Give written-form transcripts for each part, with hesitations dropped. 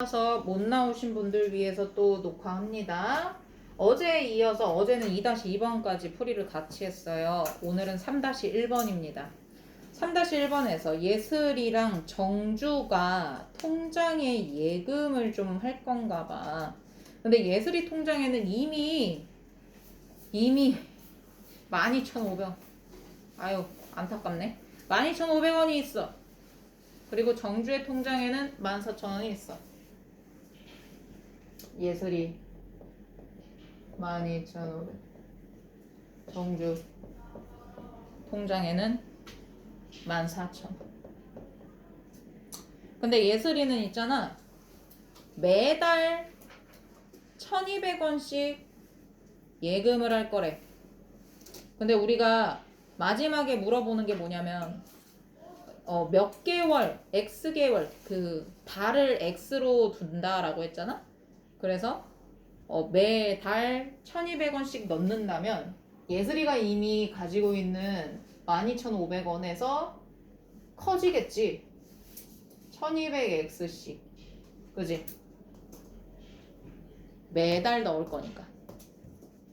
그래서 못 나오신 분들 위해서 또 녹화합니다. 어제에 이어서 어제는 2-2번까지 풀이를 같이 했어요. 오늘은 3-1번입니다. 3-1번에서 예슬이랑 정주가 통장에 예금을 좀 할 건가 봐. 근데 예슬이 통장에는 이미 12,500원. 아유, 안타깝네. 12,500원이 있어. 그리고 정주의 통장에는 14,000원이 있어. 예슬이 12,500. 정주 통장에는 14,000. 근데 예슬이는 있잖아. 매달 1,200원씩 예금을 할 거래. 근데 우리가 마지막에 물어보는 게 뭐냐면 몇 개월, X개월, 그 달을 X로 둔다라고 했잖아? 그래서 매달 1,200원씩 넣는다면 예슬이가 이미 가지고 있는 12,500원에서 커지겠지. 1,200X씩. 그지? 매달 넣을 거니까.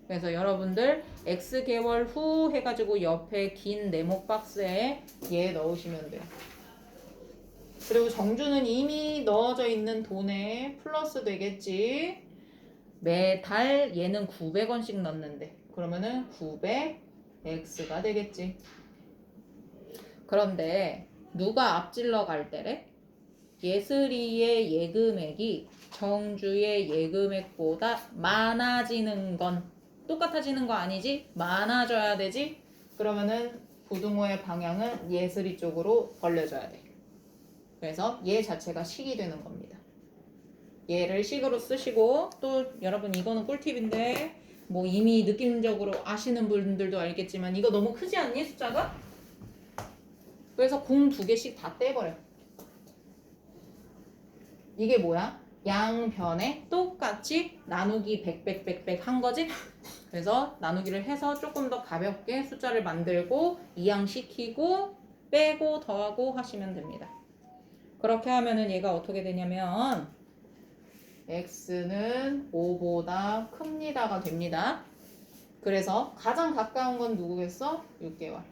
그래서 여러분들 X개월 후 해가지고 옆에 긴 네모 박스에 얘 넣으시면 돼요. 그리고 정주는 이미 넣어져 있는 돈에 플러스 되겠지. 매달 얘는 900원씩 넣는데 그러면은 900X가 되겠지. 그런데 누가 앞질러 갈 때래? 예슬이의 예금액이 정주의 예금액보다 많아지는 건 똑같아지는 거 아니지? 많아져야 되지? 그러면은 부등호의 방향은 예슬이 쪽으로 벌려져야 돼. 그래서 얘 자체가 식이 되는 겁니다. 얘를 식으로 쓰시고 또 여러분 이거는 꿀팁인데 뭐 이미 느낌적으로 아시는 분들도 알겠지만 이거 너무 크지 않니 숫자가? 그래서 공 2개씩 다 떼버려. 이게 뭐야? 양변에 똑같이 나누기 100 한 거지? 그래서 나누기를 해서 조금 더 가볍게 숫자를 만들고 이항시키고 빼고 더하고 하시면 됩니다. 그렇게 하면은 얘가 어떻게 되냐면 x는 5보다 큽니다가 됩니다. 그래서 가장 가까운 건 누구겠어? 6개월.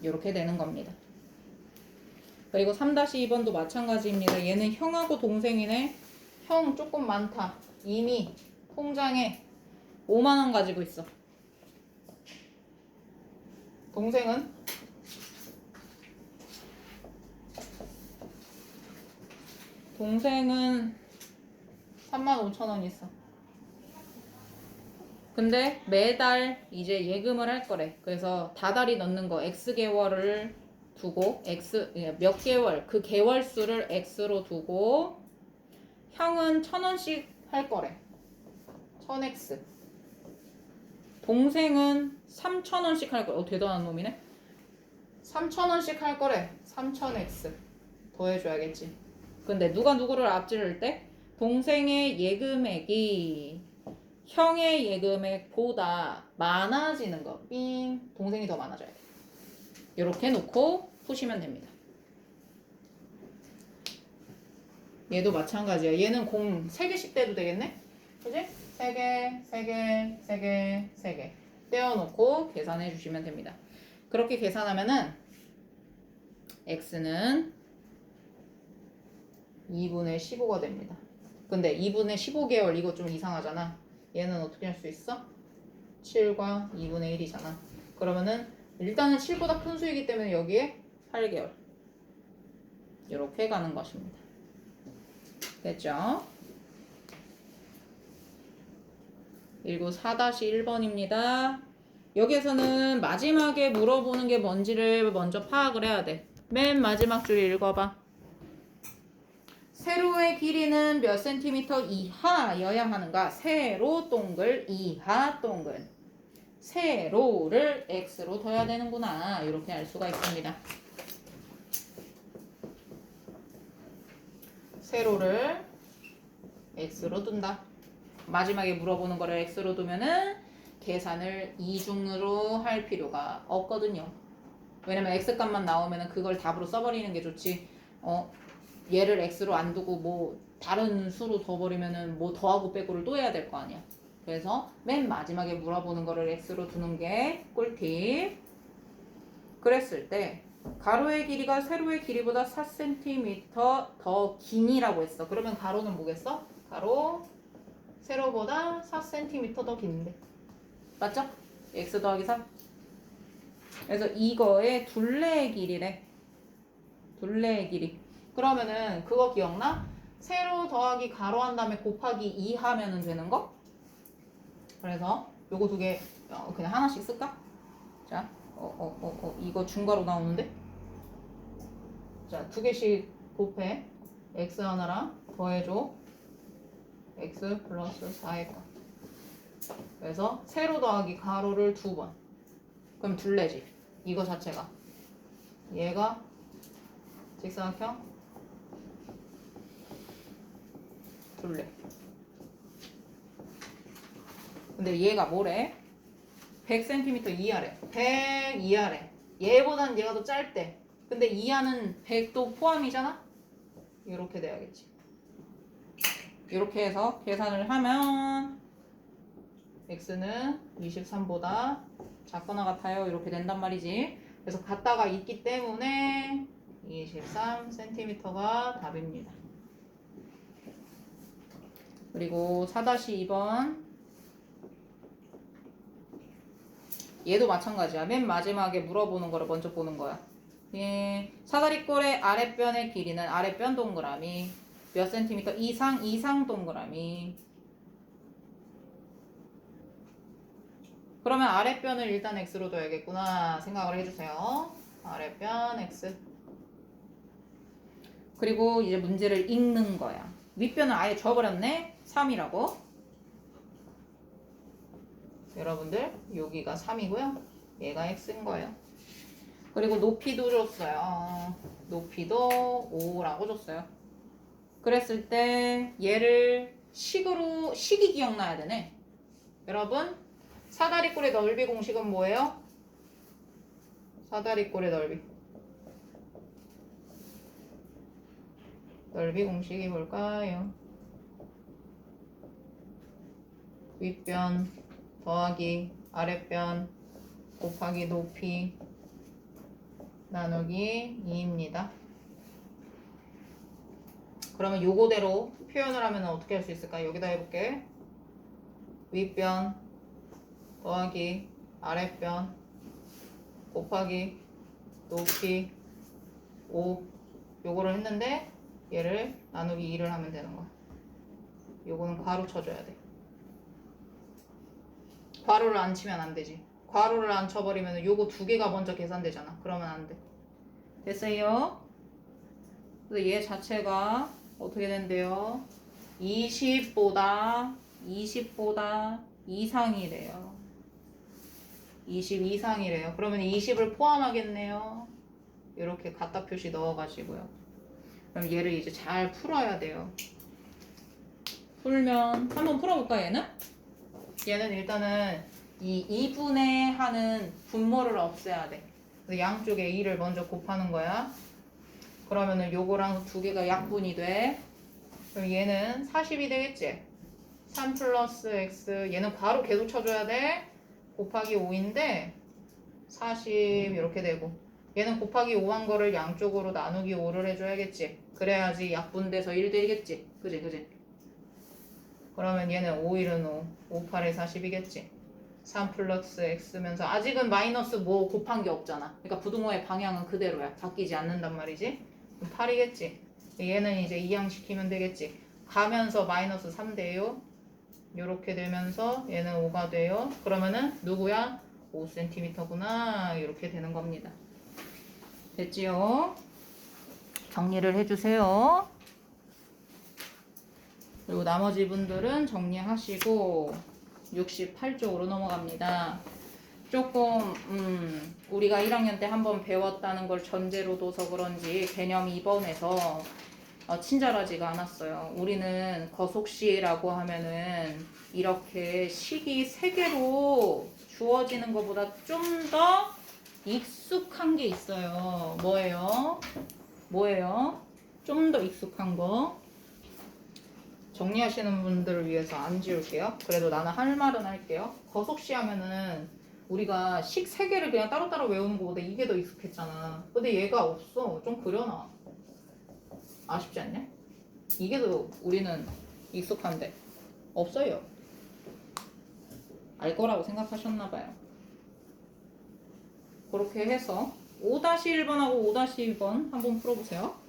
이렇게 되는 겁니다. 그리고 3-2번도 마찬가지입니다. 얘는 형하고 동생이네. 형 조금 많다. 이미 통장에 5만원 가지고 있어. 동생은 35,000원 있어. 근데 매달 이제 예금을 할 거래. 그래서 다달이 넣는 거 X개월을 두고 몇 개월 그 개월 수를 X로 두고 형은 1,000원씩 할 거래. 1,000X. 동생은 3,000원씩 할 거래. 대단한 놈이네. 3,000원씩 할 거래. 3,000X. 더해줘야겠지. 근데 누가 누구를 앞지를 때? 동생의 예금액이 형의 예금액보다 많아지는 거. 삥. 동생이 더 많아져야 돼. 이렇게 놓고 푸시면 됩니다. 얘도 마찬가지야. 얘는 공 3개씩 떼도 되겠네? 그지? 3개, 3개, 3개, 3개. 떼어놓고 계산해 주시면 됩니다. 그렇게 계산하면은 x는 2분의 15가 됩니다. 근데 2분의 15개월 이거 좀 이상하잖아. 얘는 어떻게 할 수 있어? 7과 2분의 1이잖아. 그러면은 일단은 7보다 큰 수이기 때문에 여기에 8개월. 이렇게 가는 것입니다. 됐죠? 그리고 4-1번입니다. 여기에서는 마지막에 물어보는 게 뭔지를 먼저 파악을 해야 돼. 맨 마지막 줄 읽어봐. 세로의 길이는 몇 센티미터 이하여야 하는가? 세로 동글 이하 동글. 세로를 x로 둬야 되는구나. 이렇게 알 수가 있습니다. 세로를 x로 둔다. 마지막에 물어보는 거를 x로 두면은 계산을 이중으로 할 필요가 없거든요. 왜냐면 x 값만 나오면은 그걸 답으로 써버리는 게 좋지. 얘를 x로 안 두고 뭐 다른 수로 둬버리면은 뭐 더하고 빼고를 또 해야 될 거 아니야. 그래서 맨 마지막에 물어보는 거를 x로 두는 게 꿀팁. 그랬을 때 가로의 길이가 세로의 길이보다 4cm 더 긴이라고 했어. 그러면 가로는 뭐겠어? 가로 세로보다 4cm 더 긴데. 맞죠? x 더하기 3. 그래서 이거의 둘레의 길이래. 둘레의 길이. 그러면은 그거 기억나? 세로 더하기 가로 한 다음에 곱하기 2 하면은 되는 거? 그래서 요거 두 개 그냥 하나씩 쓸까? 자, 이거 중괄호 나오는데? 자, 두 개씩 곱해. x 하나랑 더해줘. x 플러스 4의 값. 그래서 세로 더하기 가로를 두 번. 그럼 둘레지. 이거 자체가. 얘가 직사각형 둘레. 근데 얘가 뭐래? 100cm 이하래. 100 이하래. 얘보단 얘가 더 짧대. 근데 이하는 100도 포함이잖아? 이렇게 돼야겠지. 이렇게 해서 계산을 하면 x는 23보다 작거나 같아요. 이렇게 된단 말이지. 그래서 같다가 있기 때문에 23cm가 답입니다. 그리고 4-2번 얘도 마찬가지야. 맨 마지막에 물어보는 거를 먼저 보는 거야. 사다리꼴의 아랫변의 길이는 아랫변 동그라미 몇 센티미터 이상 동그라미. 그러면 아랫변을 일단 x로 둬야겠구나 생각을 해주세요. 아랫변 x. 그리고 이제 문제를 읽는 거야. 윗변을 아예 줘버렸네. 3이라고. 여러분들 여기가 3이고요. 얘가 x인 거예요. 그리고 높이도 줬어요. 높이도 5라고 줬어요. 그랬을 때 얘를 식이 기억나야 되네. 여러분 사다리꼴의 넓이 공식은 뭐예요? 사다리꼴의 넓이 공식이 뭘까요? 윗변 더하기 아랫변 곱하기 높이 나누기 2입니다. 그러면 요거대로 표현을 하면 어떻게 할 수 있을까? 여기다 해볼게. 윗변 더하기 아랫변 곱하기 높이 5 요거를 했는데 얘를 나누기 2를 하면 되는 거야. 요거는 괄호 쳐줘야 돼. 괄호를 안 치면 안 되지. 괄호를 안 쳐버리면 요거 두 개가 먼저 계산되잖아. 그러면 안 돼. 됐어요? 그래서 얘 자체가 어떻게 된대요? 20보다 이상이래요. 20 이상이래요. 그러면 20을 포함하겠네요. 이렇게 갖다 표시 넣어가지고요. 그럼 얘를 이제 잘 풀어야 돼요. 풀면 한번 풀어볼까 얘는? 얘는 일단은 이 2분의 하는 분모를 없애야 돼. 그래서 양쪽에 2를 먼저 곱하는 거야. 그러면은 요거랑 두 개가 약분이 돼. 그럼 얘는 40이 되겠지? 3 플러스 x 얘는 괄호 계속 쳐줘야 돼. 곱하기 5인데 40 이렇게 되고 얘는 곱하기 5 한 거를 양쪽으로 나누기 5를 해줘야겠지. 그래야지 약분돼서 1 되겠지. 그지? 그러면 얘는 5 1은 5 8에 40이겠지. 3 플러스 x면서 아직은 마이너스 뭐 곱한 게 없잖아. 그러니까 부등호의 방향은 그대로야. 바뀌지 않는단 말이지. 그럼 8이겠지. 얘는 이제 이항시키면 되겠지. 가면서 마이너스 3 돼요. 요렇게 되면서 얘는 5가 돼요. 그러면은 누구야? 5cm구나. 이렇게 되는 겁니다. 됐지요? 정리를 해주세요. 그리고 나머지 분들은 정리하시고 68쪽으로 넘어갑니다. 조금 우리가 1학년 때 한번 배웠다는 걸 전제로 둬서 그런지 개념 2번에서 친절하지가 않았어요. 우리는 거속시라고 하면은 이렇게 식이 3개로 주어지는 것보다 좀 더 익숙한 게 있어요. 뭐예요? 좀 더 익숙한 거 정리하시는 분들을 위해서 안 지울게요. 그래도 나는 할 말은 할게요. 거속시 하면은 우리가 식 3개를 그냥 따로따로 외우는 것보다 이게 더 익숙했잖아. 근데 얘가 없어. 좀 그려놔. 아쉽지 않냐? 이게 더 우리는 익숙한데 없어요. 알 거라고 생각하셨나봐요. 그렇게 해서 5-1번하고 5-2번 한번 풀어보세요.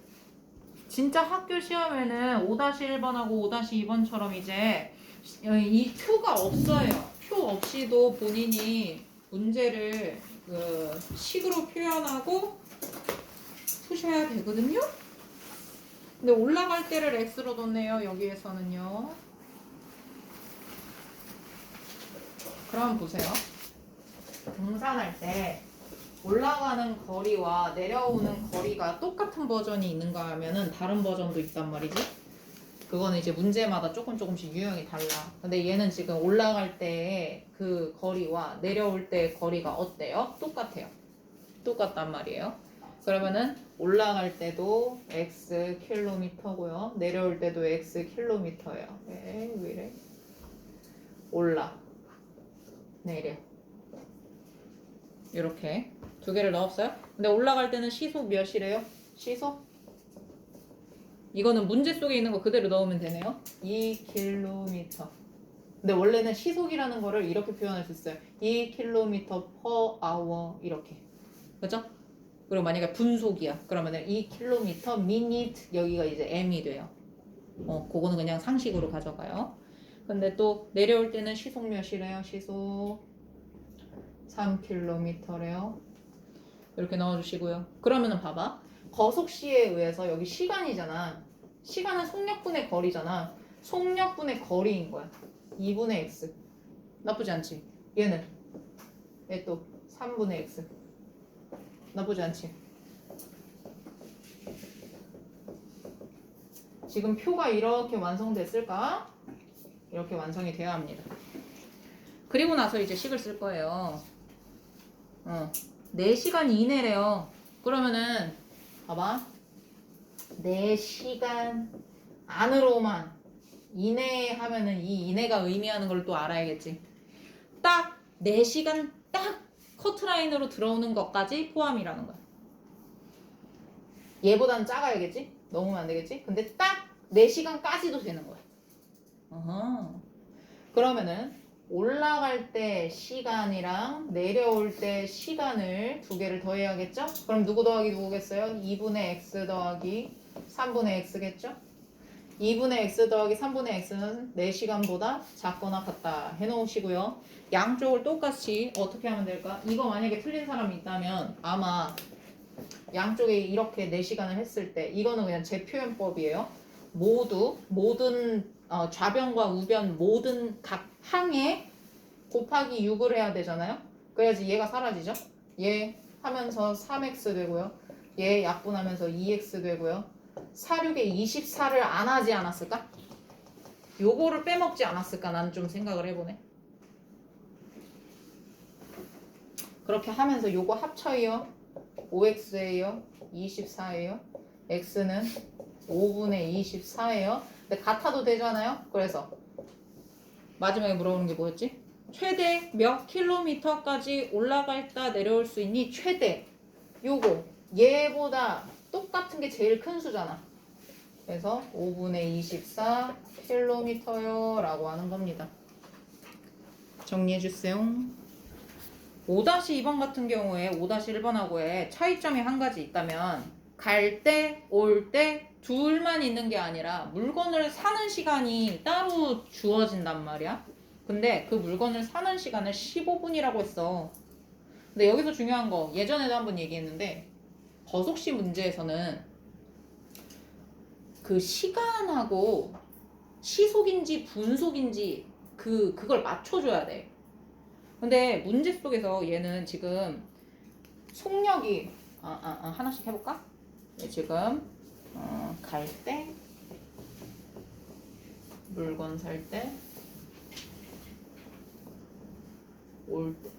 진짜 학교 시험에는 5-1번하고 5-2번처럼 이제 이 표가 없어요. 표 없이도 본인이 문제를 그 식으로 표현하고 푸셔야 되거든요. 근데 올라갈 때를 x로 뒀네요. 여기에서는요. 그럼 보세요. 등산할 때 올라가는 거리와 내려오는 거리가 똑같은 버전이 있는가 하면은 다른 버전도 있단 말이지. 그거는 이제 문제마다 조금씩 유형이 달라. 근데 얘는 지금 올라갈 때의 그 거리와 내려올 때의 거리가 어때요? 똑같아요. 똑같단 말이에요. 그러면은 올라갈 때도 x 킬로미터고요. 내려올 때도 x 킬로미터예요. 왜 이래? 올라, 내려. 이렇게 두 개를 넣었어요. 근데 올라갈 때는 시속 몇이래요? 시속? 이거는 문제 속에 있는 거 그대로 넣으면 되네요. 2km. 근데 원래는 시속이라는 거를 이렇게 표현할 수 있어요. 2km per hour 이렇게. 그죠? 그리고 만약에 분속이야. 그러면은 2km minute 여기가 이제 m이 돼요. 그거는 그냥 상식으로 가져가요. 근데 또 내려올 때는 시속 몇이래요? 시속 3km래요. 이렇게 넣어주시고요. 그러면은 봐봐. 거속시에 의해서 여기 시간이잖아. 시간은 속력분의 거리잖아. 속력분의 거리인 거야. 2분의 x. 나쁘지 않지? 얘는 얘 또 3분의 x. 나쁘지 않지? 지금 표가 이렇게 완성됐을까? 이렇게 완성이 돼야 합니다. 그리고 나서 이제 식을 쓸 거예요. 4시간 이내래요. 그러면은 봐봐. 4시간 안으로만 이내 하면은 이 이내가 의미하는 걸 또 알아야겠지. 딱 4시간 딱 커트라인으로 들어오는 것까지 포함이라는 거야. 얘보단 작아야겠지? 넘으면 안 되겠지? 근데 딱 4시간까지도 되는 거야. 어허. 그러면은 올라갈 때 시간이랑 내려올 때 시간을 두 개를 더해야겠죠? 그럼 누구 더하기 누구겠어요? 2분의 x 더하기 3분의 x겠죠? 2분의 x 더하기 3분의 x는 4시간보다 작거나 같다 해놓으시고요. 양쪽을 똑같이 어떻게 하면 될까? 이거 만약에 틀린 사람이 있다면 아마 양쪽에 이렇게 4시간을 했을 때 이거는 그냥 제 표현법이에요. 모든 좌변과 우변 모든 각 항에 곱하기 6을 해야 되잖아요. 그래야지 얘가 사라지죠. 얘 하면서 3x 되고요. 얘 약분하면서 2x 되고요. 4,6에 24를 안 하지 않았을까? 요거를 빼먹지 않았을까? 난 좀 생각을 해보네. 그렇게 하면서 요거 합쳐요. 5x예요. 24예요. x는 5분의 24예요. 근데 같아도 되잖아요. 그래서 마지막에 물어보는 게 뭐였지? 최대 몇 킬로미터까지 올라갔다 내려올 수 있니? 최대. 요거 얘보다 똑같은 게 제일 큰 수잖아. 그래서 5분의 24 킬로미터요 라고 하는 겁니다. 정리해주세요. 5-2번 같은 경우에 5-1번하고의 차이점이 한 가지 있다면 갈 때, 올 때 둘만 있는 게 아니라 물건을 사는 시간이 따로 주어진단 말이야. 근데 그 물건을 사는 시간을 15분이라고 했어. 근데 여기서 중요한 거 예전에도 한번 얘기했는데 거속시 문제에서는 그 시간하고 시속인지 분속인지 그걸 맞춰줘야 돼. 근데 문제 속에서 얘는 지금 속력이 하나씩 해볼까? 지금 갈 때, 물건 살 때, 올 때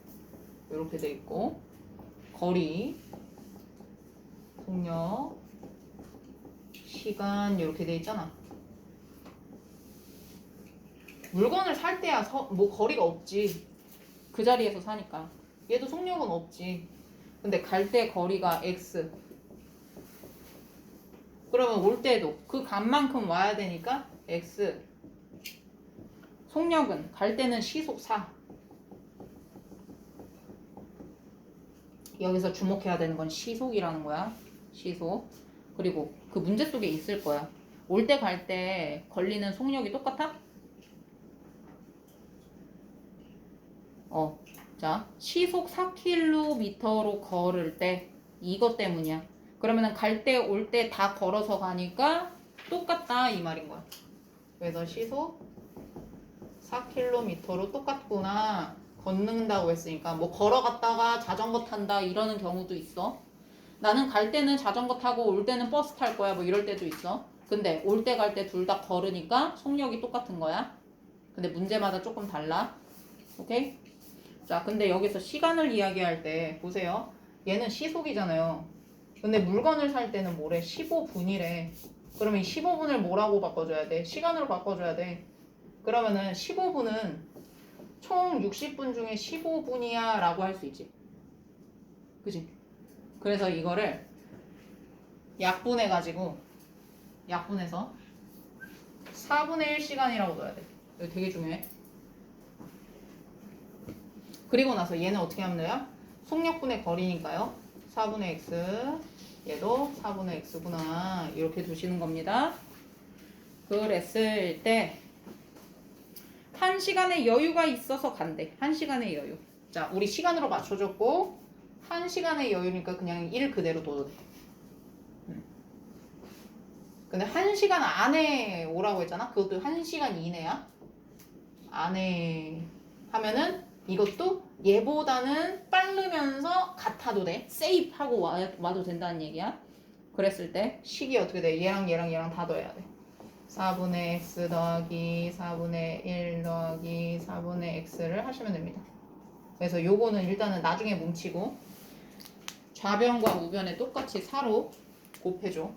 이렇게 돼 있고 거리, 속력, 시간 이렇게 돼 있잖아. 물건을 살 때야 뭐 거리가 없지. 그 자리에서 사니까. 얘도 속력은 없지. 근데 갈 때 거리가 x. 그러면 올 때도 그 값만큼 와야 되니까 x. 속력은 갈 때는 시속 4. 여기서 주목해야 되는 건 시속이라는 거야. 시속. 그리고 그 문제 속에 있을 거야. 올 때 갈 때 걸리는 속력이 똑같아? 자, 시속 4km로 걸을 때 이것 때문이야. 그러면은 갈 때 올 때 다 걸어서 가니까 똑같다 이 말인 거야. 그래서 시속 4km로 똑같구나. 걷는다고 했으니까 뭐 걸어갔다가 자전거 탄다 이러는 경우도 있어. 나는 갈 때는 자전거 타고 올 때는 버스 탈 거야 뭐 이럴 때도 있어. 근데 올 때 갈 때 둘 다 걸으니까 속력이 똑같은 거야. 근데 문제마다 조금 달라. 오케이? 자, 근데 여기서 시간을 이야기할 때 보세요. 얘는 시속이잖아요. 근데 물건을 살 때는 뭐래? 15분이래. 그러면 15분을 뭐라고 바꿔줘야 돼? 시간으로 바꿔줘야 돼. 그러면은 15분은 총 60분 중에 15분이야 라고 할 수 있지. 그지? 그래서 이거를 약분해가지고 약분해서 4분의 1시간이라고 넣어야 돼. 이거 되게 중요해. 그리고 나서 얘는 어떻게 하면 돼요? 속력분의 거리니까요. 4분의 x 얘도 4분의 x구나 이렇게 두시는 겁니다. 그랬을 때 1시간의 여유가 있어서 간대. 1시간의 여유. 자, 우리 시간으로 맞춰줬고 1시간의 여유니까 그냥 1 그대로 둬도 돼. 근데 1시간 안에 오라고 했잖아. 그것도 1시간 이내야. 안에 하면은 이것도 얘보다는 빠르면서 같아도 돼. 세이프하고 와도 된다는 얘기야. 그랬을 때 식이 어떻게 돼? 얘랑 다 더해야 돼. 4분의 x 더하기 4분의 1 더하기 4분의 x를 하시면 됩니다. 그래서 요거는 일단은 나중에 뭉치고 좌변과 우변에 똑같이 4로 곱해줘.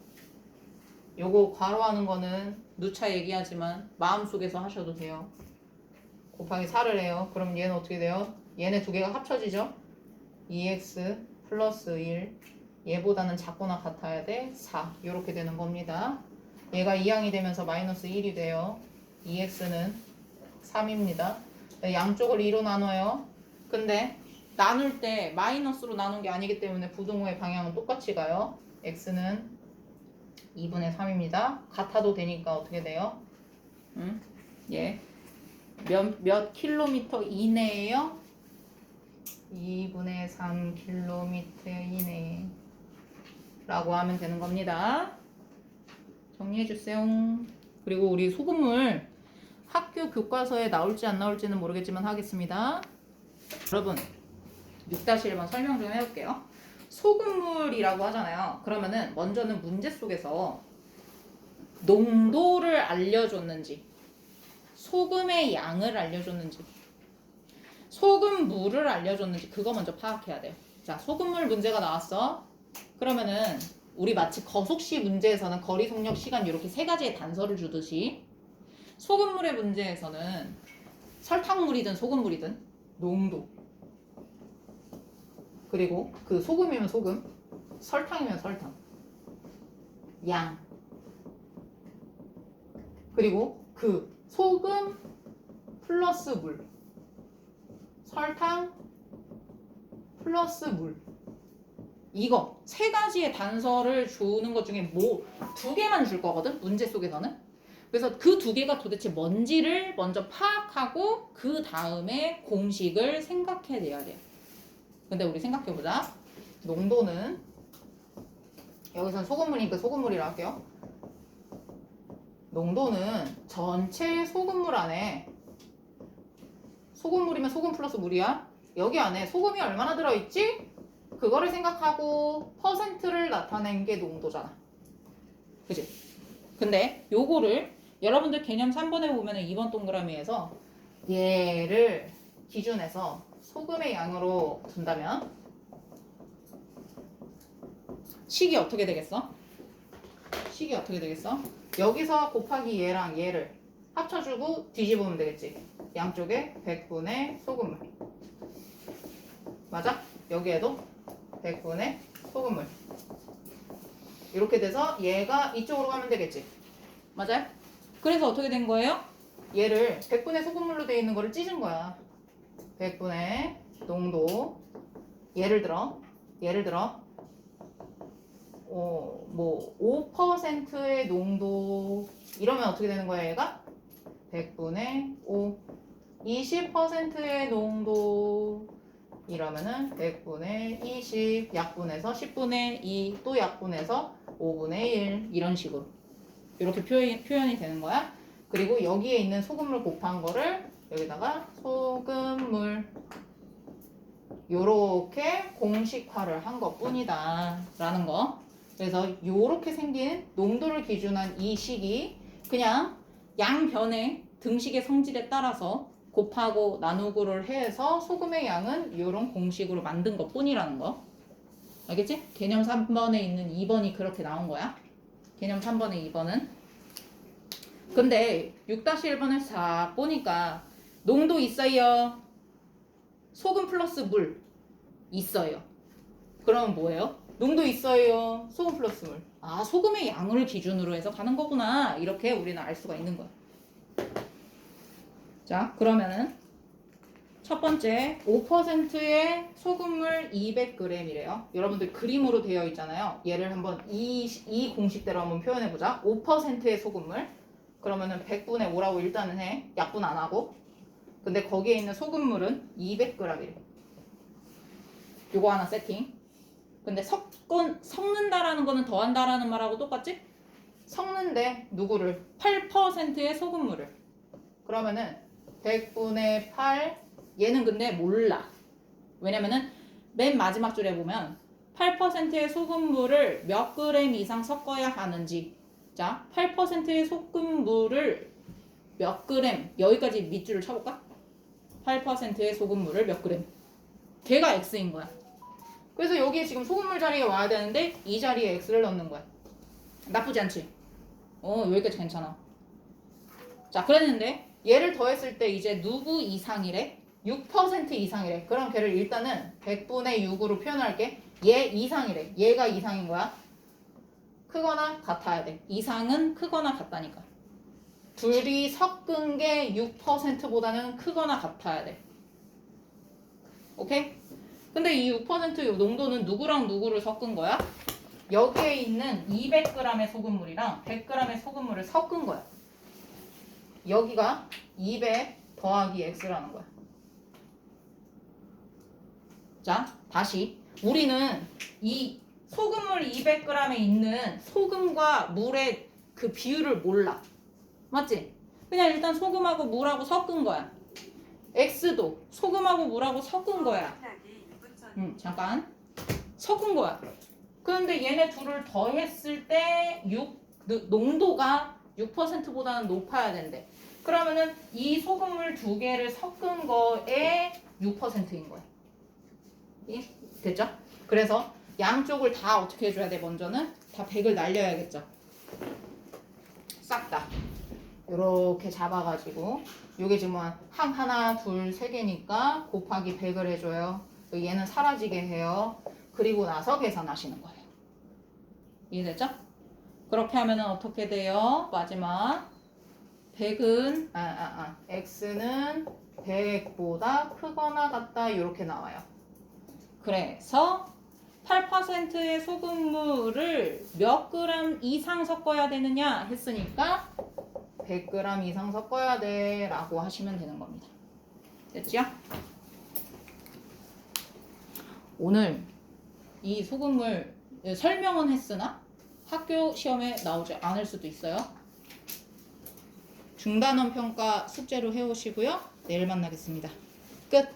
요거 괄호하는 거는 누차 얘기하지만 마음속에서 하셔도 돼요. 곱하기 4를 해요. 그럼 얘는 어떻게 돼요? 얘네 두 개가 합쳐지죠? 2x 플러스 1 얘보다는 작거나 같아야 돼. 4 이렇게 되는 겁니다. 얘가 2항이 되면서 마이너스 1이 돼요. 2x는 3입니다. 양쪽을 2로 나눠요. 근데 나눌 때 마이너스로 나눈 게 아니기 때문에 부등호의 방향은 똑같이 가요. x는 2분의 3입니다. 같아도 되니까 어떻게 돼요? 예. 몇 킬로미터 이내에요? 2분의 3 킬로미터 이내 라고 하면 되는 겁니다. 정리해주세요. 그리고 우리 소금물 학교 교과서에 나올지 안 나올지는 모르겠지만 하겠습니다. 여러분 6-1번 설명 좀 해볼게요. 소금물이라고 하잖아요. 그러면은 먼저는 문제 속에서 농도를 알려줬는지 소금의 양을 알려줬는지 소금물을 알려줬는지 그거 먼저 파악해야 돼요. 자, 소금물 문제가 나왔어. 그러면은 우리 마치 거속시 문제에서는 거리, 속력, 시간 이렇게 세 가지의 단서를 주듯이 소금물의 문제에서는 설탕물이든 소금물이든 농도 그리고 그 소금이면 소금 설탕이면 설탕 양 그리고 그 소금 플러스 물 설탕 플러스 물 이거 세 가지의 단서를 주는 것 중에 뭐 두 개만 줄 거거든 문제 속에서는. 그래서 그 두 개가 도대체 뭔지를 먼저 파악하고 그 다음에 공식을 생각해내야 돼요. 근데 우리 생각해보자. 농도는 여기서는 소금물이니까 소금물이라 할게요. 농도는 전체 소금물 안에 소금물이면 소금 플러스 물이야. 여기 안에 소금이 얼마나 들어있지? 그거를 생각하고 퍼센트를 나타낸 게 농도잖아. 그치? 근데 요거를 여러분들 개념 3번에 보면 2번 동그라미에서 얘를 기준해서 소금의 양으로 둔다면 식이 어떻게 되겠어? 식이 어떻게 되겠어? 여기서 곱하기 얘랑 얘를 합쳐주고 뒤집으면 되겠지. 양쪽에 100분의 소금물. 맞아? 여기에도 100분의 소금물. 이렇게 돼서 얘가 이쪽으로 가면 되겠지. 맞아요? 그래서 어떻게 된 거예요? 얘를 100분의 소금물로 되어 있는 거를 찢은 거야. 100분의 농도. 예를 들어 5%의 농도 이러면 어떻게 되는 거야 얘가? 100분의 5. 20%의 농도 이러면은 100분의 20. 약분해서 10분의 2. 또 약분해서 5분의 1. 이런 식으로 이렇게 표현이 되는 거야. 그리고 여기에 있는 소금물 곱한 거를 여기다가 소금물 요렇게 공식화를 한 것뿐이다 라는 거. 그래서 요렇게 생긴 농도를 기준한 이 식이 그냥 양변의 등식의 성질에 따라서 곱하고 나누고를 해서 소금의 양은 요런 공식으로 만든 것뿐이라는 거. 알겠지? 개념 3번에 있는 2번이 그렇게 나온 거야. 개념 3번의 2번은. 근데 6-1번을 싹 보니까 농도 있어요. 소금 플러스 물 있어요. 그럼 뭐예요? 농도 있어요. 소금 플러스 물. 아, 소금의 양을 기준으로 해서 가는 거구나. 이렇게 우리는 알 수가 있는 거야. 자, 그러면은 첫 번째 5%의 소금물 200g이래요. 여러분들 그림으로 되어 있잖아요. 얘를 한번 이 공식대로 한번 표현해 보자. 5%의 소금물. 그러면은 100분의 5라고 일단은 해. 약분 안 하고. 근데 거기에 있는 소금물은 200g이래. 요거 하나 세팅. 근데 섞는다라는 거는 더한다라는 말하고 똑같지? 섞는데 누구를? 8%의 소금물을. 그러면은 100분의 8. 얘는 근데 몰라. 왜냐면은 맨 마지막 줄에 보면 8%의 소금물을 몇 그램 이상 섞어야 하는지. 자, 8%의 소금물을 몇 그램. 여기까지 밑줄을 쳐볼까? 8%의 소금물을 몇 그램. 걔가 x인 거야. 그래서 여기에 지금 소금물 자리에 와야 되는데 이 자리에 x를 넣는 거야. 나쁘지 않지? 여기까지 괜찮아. 자, 그랬는데 얘를 더했을 때 이제 누구 이상이래? 6% 이상이래. 그럼 걔를 일단은 100분의 6으로 표현할게. 얘 이상이래. 얘가 이상인 거야. 크거나 같아야 돼. 이상은 크거나 같다니까. 둘이 섞은 게 6%보다는 크거나 같아야 돼. 오케이? 근데 이 6% 농도는 누구랑 누구를 섞은 거야? 여기에 있는 200g의 소금물이랑 100g의 소금물을 섞은 거야. 여기가 200 더하기 x라는 거야. 자, 다시 우리는 이 소금물 200g에 있는 소금과 물의 그 비율을 몰라. 맞지? 그냥 일단 소금하고 물하고 섞은 거야. x도 소금하고 물하고 섞은 거야. 잠깐. 섞은 거야. 그런데 얘네 둘을 더했을 때 농도가 6%보다는 높아야 된대. 그러면은 이 소금물 두 개를 섞은 거에 6%인 거야. 됐죠? 그래서 양쪽을 다 어떻게 해줘야 돼? 먼저는 다 100을 날려야겠죠. 싹 다 이렇게 잡아가지고 요게 지금 하나, 둘, 세 개니까 곱하기 100을 해줘요. 얘는 사라지게 해요. 그리고 나서 계산하시는 거예요. 이해됐죠? 그렇게 하면은 어떻게 돼요? 마지막 100은 x는 100보다 크거나 같다 이렇게 나와요. 그래서 8%의 소금물을 몇 그램 이상 섞어야 되느냐 했으니까 100g 이상 섞어야 돼 라고 하시면 되는 겁니다. 됐죠? 오늘 이 소금물 설명은 했으나 학교 시험에 나오지 않을 수도 있어요. 중단원 평가 숙제로 해오시고요. 내일 만나겠습니다. 끝!